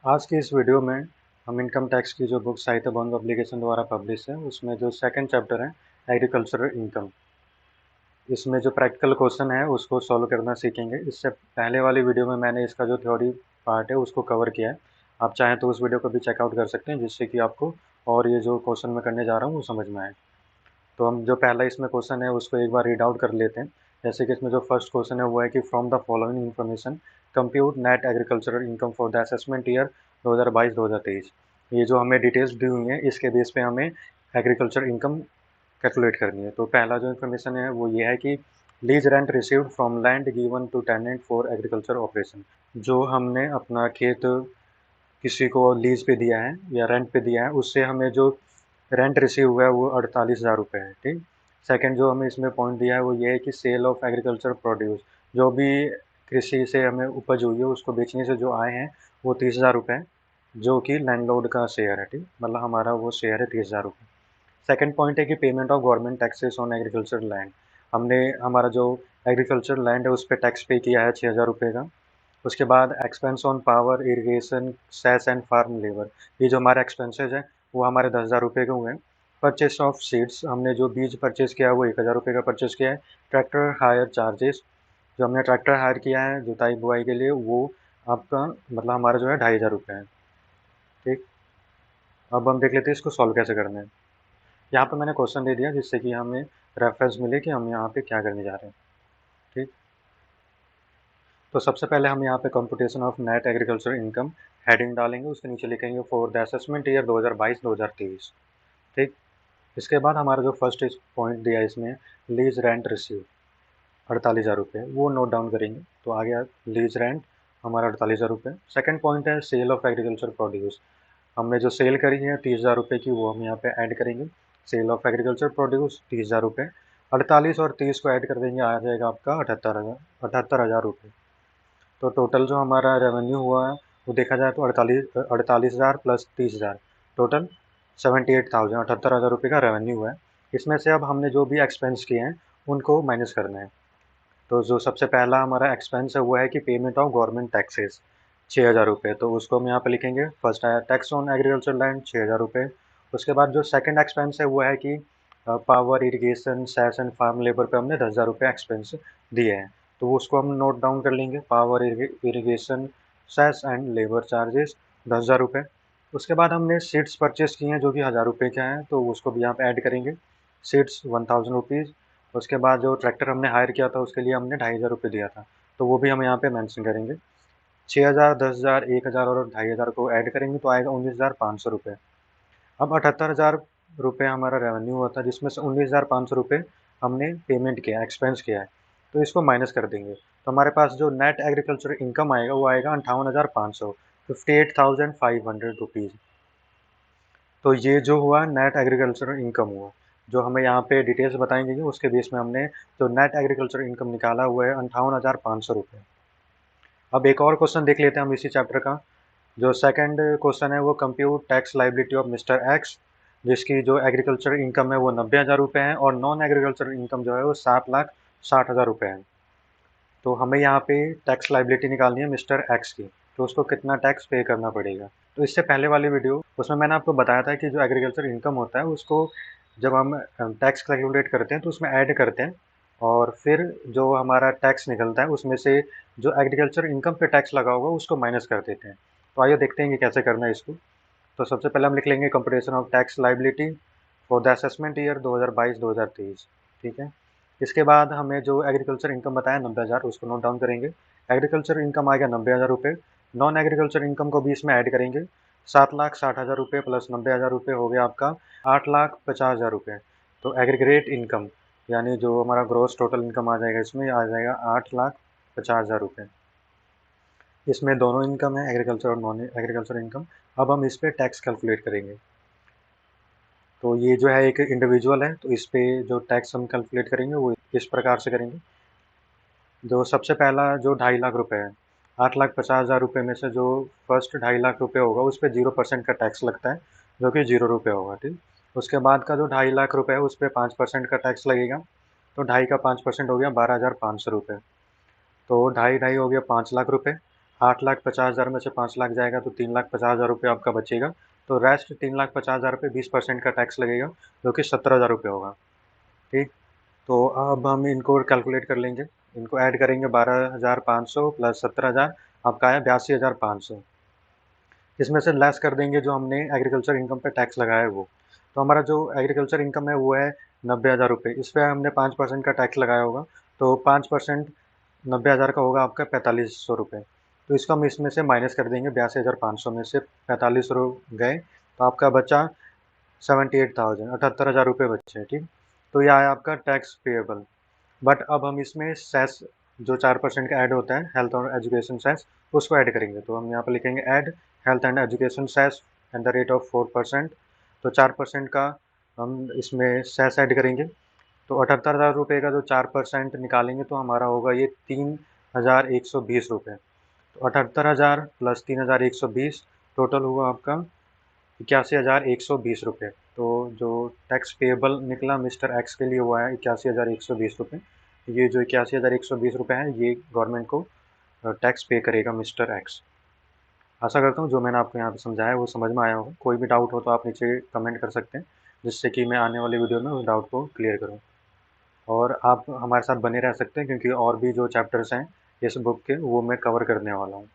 आज की इस वीडियो में हम इनकम टैक्स की जो बुक साहित्य भवन पब्लिकेशन द्वारा पब्लिश है उसमें जो सेकंड चैप्टर है एग्रीकल्चरल इनकम, इसमें जो प्रैक्टिकल क्वेश्चन है उसको सॉल्व करना सीखेंगे। इससे पहले वाली वीडियो में मैंने इसका जो थ्योरी पार्ट है उसको कवर किया है। आप चाहें तो उस वीडियो को भी चेकआउट कर सकते हैं जिससे कि आपको और ये जो क्वेश्चन मैं करने जा रहा हूँ वो समझ में आए। तो हम जो पहला इसमें क्वेश्चन है उसको एक बार रीड आउट कर लेते हैं। जैसे कि इसमें जो फर्स्ट क्वेश्चन है वो है कि from the following information compute net agricultural income for the assessment year 2022-2023। ये जो हमें डिटेल्स दी हुई हैं इसके बेस पे हमें एग्रीकल्चर इनकम कैलकुलेट करनी है। तो पहला जो इन्फॉर्मेशन है वो ये है कि lease rent received from land given to tenant for agriculture operation. जो हमने अपना खेत किसी को लीज पे दिया है या रेंट पे दिया है उससे हमें जो रेंट रिसीव हुआ है वो 48,000 रुपये है। ठीक। सेकंड जो हमें इसमें पॉइंट दिया है वो ये है कि सेल ऑफ एग्रीकल्चर प्रोड्यूस, जो भी कृषि से हमें उपज हुई है उसको बेचने से जो आए हैं वो 30,000 रुपये, जो कि लैंडलॉर्ड का शेयर है। ठीक, मतलब हमारा वो शेयर है 30,000 रुपये। सेकंड पॉइंट है कि payment of government taxes on agriculture land. हमने हमारा जो एग्रीकल्चर लैंड है उस पर टैक्स पे किया है 6,000 रुपये का। उसके बाद expense on power irrigation cess and farm labour, ये जो हमारे एक्सपेंसेस हैं वो हमारे 10,000 रुपये के हुए हैं। परचेस ऑफ सीड्स, हमने जो बीज परचेस किया है वो 1,000 रुपये का परचेस किया है। ट्रैक्टर हायर चार्जेस, जो हमने ट्रैक्टर हायर किया है जुताई बुआई के लिए वो आपका मतलब हमारा जो है 2,500 रुपये है। ठीक। अब हम देख लेते हैं इसको सॉल्व कैसे करना है। यहाँ पे मैंने क्वेश्चन दे दिया जिससे कि हमें रेफरेंस मिले कि हम यहाँ पे क्या करने जा रहे हैं। ठीक। तो सबसे पहले हम यहाँ पे computation of net agriculture income heading डालेंगे, उसके नीचे लिखेंगे फॉर द असेसमेंट ईयर 2022-2023। ठीक। इसके बाद हमारा जो फर्स्ट पॉइंट दिया है इसमें लीज रेंट रिसीव 48,000 रुपये, वो नोट डाउन करेंगे। तो आ गया लीज रेंट हमारा 48,000 रुपये। सेकेंड पॉइंट है सेल ऑफ एग्रीकल्चर प्रोड्यूस, हमने जो सेल करी है 30,000 रुपये की वो हम यहाँ पे ऐड करेंगे। सेल ऑफ एग्रीकल्चर प्रोड्यूस 30,000 रुपये, 48 और 30 को ऐड कर देंगे, आ जाएगा आपका 78,000 रुपये। तो टोटल जो हमारा रेवेन्यू हुआ है वो देखा जाए तो 48,000 प्लस 30,000, टोटल 78,000, 78,000 रुपये का रेवेन्यू हुआ है। इसमें से अब हमने जो भी एक्सपेंस किए हैं उनको माइनस करना है। तो जो सबसे पहला हमारा एक्सपेंस है वो है कि पेमेंट ऑफ गवर्नमेंट टैक्सेस 6,000 रुपये, तो उसको हम यहाँ पे लिखेंगे। फर्स्ट है टैक्स ऑन एग्रीकल्चर लैंड 6,000 रुपये। उसके बाद जो सेकंड एक्सपेंस है वो है कि power irrigation cess and farm labour पे हमने 10,000 रुपये एक्सपेंस दिए हैं, तो वो उसको हम नोट डाउन कर लेंगे। Power irrigation cess and labour charges 10,000 रुपये। उसके बाद हमने सीड्स परचेस किए हैं जो कि 1,000 रुपये के हैं, तो उसको भी यहाँ पे ऐड करेंगे। Seeds 1,000 rupees. उसके बाद जो ट्रैक्टर हमने हायर किया था उसके लिए हमने 2,500 रुपये दिया था, तो वो भी हम यहाँ पे मेंशन करेंगे। 6,000, 10,000, 1,000 और 2,500 को ऐड करेंगे तो आएगा 19,500 रुपये। अब 78,000 रुपये हमारा रेवेन्यू हुआ था जिसमें से 19,500 रुपये हमने पेमेंट किया, एक्सपेंस किया है, तो इसको माइनस कर देंगे। तो हमारे पास जो नेट एग्रीकल्चर इनकम आएगा वो आएगा 58,500, 58,500 रुपीज़। तो ये जो हुआ नेट एग्रीकल्चर इनकम हुआ, जो हमें यहाँ पे डिटेल्स बताएंगे कि उसके बेस में हमने जो नेट एग्रीकल्चर इनकम निकाला हुआ है 58,500 रुपये। अब एक और क्वेश्चन देख लेते हैं हम इसी चैप्टर का। जो सेकंड क्वेश्चन है वो compute tax liability of mister x, जिसकी जो एग्रीकल्चर इनकम है वो 90,000 रुपये है और नॉन एग्रीकल्चर इनकम जो है वो 7,60,000 रुपये है। तो हमें यहाँ पे टैक्स लाइबिलिटी निकालनी है मिस्टर एक्स की, तो उसको कितना टैक्स पे करना पड़ेगा। तो इससे पहले वाली वीडियो उसमें मैंने आपको बताया था कि जो एग्रीकल्चर इनकम होता है उसको जब हम टैक्स कैलकुलेट करते हैं तो उसमें ऐड करते हैं और फिर जो हमारा टैक्स निकलता है उसमें से जो एग्रीकल्चर इनकम पे टैक्स लगा होगा उसको माइनस कर देते हैं। तो आइए देखते हैं कि कैसे करना है इसको। तो सबसे पहले हम लिख लेंगे computation of tax liability for the assessment year 2022-2023। ठीक है। इसके बाद हमें जो एग्रीकल्चर इनकम बताया 90,000, उसको नोट डाउन करेंगे। एग्रीकल्चर इनकम आ गया 90,000 रुपये। नॉन एग्रीकल्चर इनकम को भी इसमें ऐड करेंगे। 7,60,000 रुपये प्लस 90,000 रुपये हो गया आपका 8,50,000 रुपये। तो एग्रीगेट इनकम यानी जो हमारा ग्रोस टोटल इनकम आ जाएगा इसमें आ जाएगा 8,50,000 रुपये। इसमें दोनों इनकम है, एग्रीकल्चर और नॉन एग्रीकल्चर इनकम। अब हम इस पे टैक्स कैलकुलेट करेंगे। तो ये जो है एक इंडिविजुअल है, तो इस पे जो टैक्स हम कैलकुलेट करेंगे वो इस प्रकार से करेंगे। जो सबसे पहला जो 2,50,000 रुपये है, 8,50,000 रुपये में से जो फर्स्ट 2,50,000 रुपये होगा उस पर 0% का टैक्स लगता है, जो कि 0 रुपये होगा। ठीक। उसके बाद का जो 2,50,000 रुपये है उस पर 5% का टैक्स लगेगा, तो ढाई का 5% हो गया 12,500 रुपये। तो ढाई ढाई हो गया 5,00,000 रुपये। 8,50,000 में से 5 लाख जाएगा तो 3,50,000 रुपये आपका बचेगा। तो रेस्ट 3,50,000 पे 20% का टैक्स लगेगा, जो कि 17,000 रुपये होगा। ठीक, तो अब हम इनको कैलकुलेट कर लेंगे। इनको ऐड करेंगे, 12,500 प्लस 17,000 आपका आया 82,500। इसमें से लेस कर देंगे जो हमने एग्रीकल्चर इनकम पे टैक्स लगाया है वो। तो हमारा जो एग्रीकल्चर इनकम है वो है 90,000 रुपये। इस पे हमने 5% का टैक्स लगाया होगा, तो 5% 90,000 का होगा आपका 4500 रुपये। तो इसको हम इसमें से माइनस कर देंगे, 82,500 में से 4500 गए तो आपका बचा 78,000, 78,000 रुपये बचे। ठीक, तो यह आया आपका टैक्स पेएबल। बट अब हम इसमें सेस जो 4% का ऐड होता है, हेल्थ और एजुकेशन सेस, उसको ऐड करेंगे। तो हम यहाँ पर लिखेंगे add health and education cess at the rate of 4%। तो 4% का हम इसमें सेस ऐड करेंगे। तो 78,000 रुपये का जो 4% निकालेंगे तो हमारा होगा ये 3,120 रुपये। तो 78,000 प्लस 3,120 टोटल हुआ आपका 81,120 रुपये। तो जो टैक्स पेएबल निकला मिस्टर एक्स के लिए वो आया 81,120 रुपये। ये जो 81,120 रुपये हैं ये गवर्नमेंट को टैक्स पे करेगा मिस्टर एक्स। आशा करता हूँ जो मैंने आपको यहाँ पे समझाया वो समझ में आया होगा। कोई भी डाउट हो तो आप नीचे कमेंट कर सकते हैं, जिससे कि मैं आने वाले वीडियो में उस डाउट को क्लियर करूँ। और आप हमारे साथ बने रह सकते हैं, क्योंकि और भी जो चैप्टर्स हैं इस बुक के वो मैं कवर करने वाला हूँ।